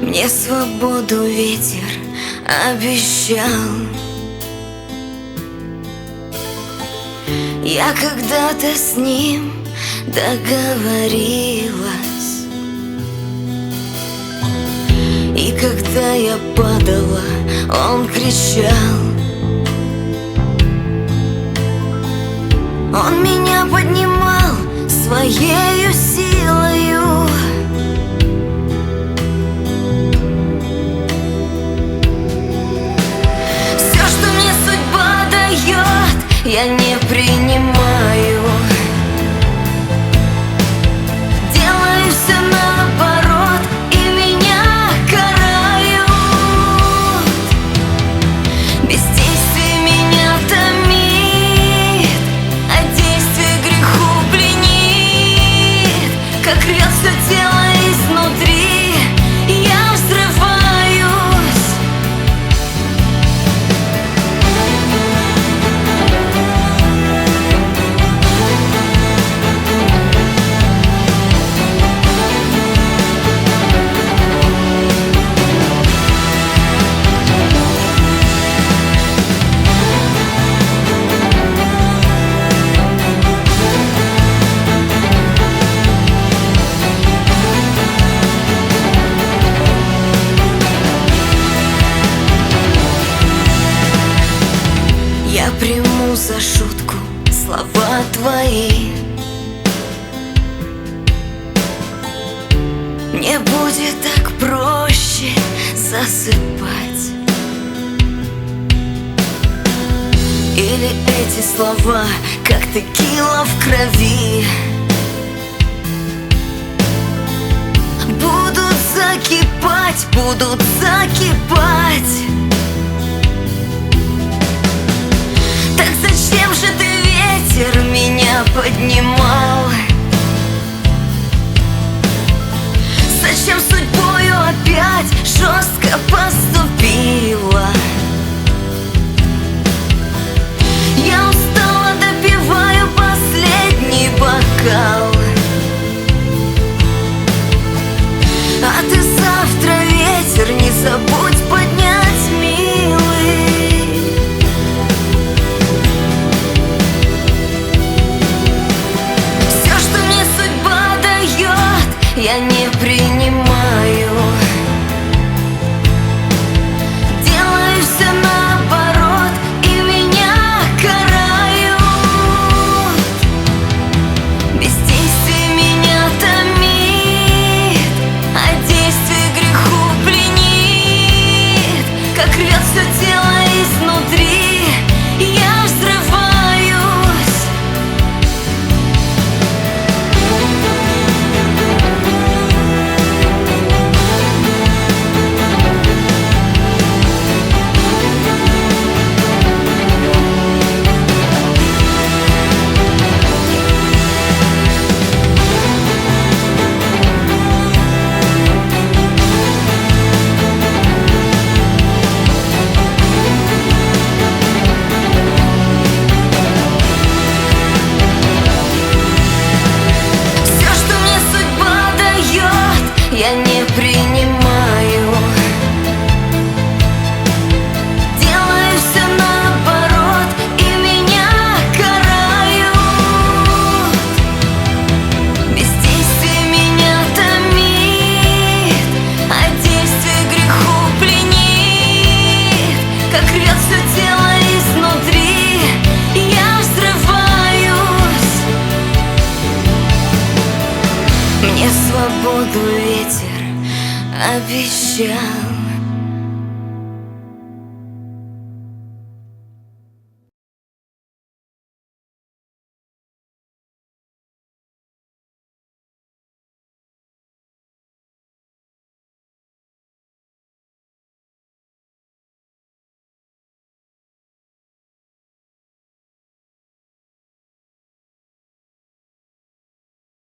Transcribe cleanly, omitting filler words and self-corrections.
Мне свободу ветер обещал. Я когда-то с ним договорилась, и когда я падала, он кричал. Он меня поднимал своею силою. Все, что мне судьба дает, я не принимаю. Делаю все наоборот, и меня карают. Бездействие меня томит, а действие греху пленит. Как рвется тело изнутри, я взрываюсь. Я приму за шутку слова твои. Мне будет так проще засыпать. Или эти слова, как текила в крови, будут закипать, будут закипать. Так зачем же ты, ветер, меня поднимал? Зачем судьбою опять жестко поступила? Я устала, допиваю последний бокал. А ты завтра, ветер, не забудь поднять, милый. Все, что мне судьба дает, я не принимаю. Делаю все наоборот, и меня карают. Бездействие меня томит, а действие греху пленит. Как рвется тело изнутри, я взрываюсь. Я не принимаю. Делаю все наоборот, и меня карают. Бездействие меня томит, а действие греху пленит. Как рвется тело изнутри, я взрываюсь. Мне свободу ветер обещал.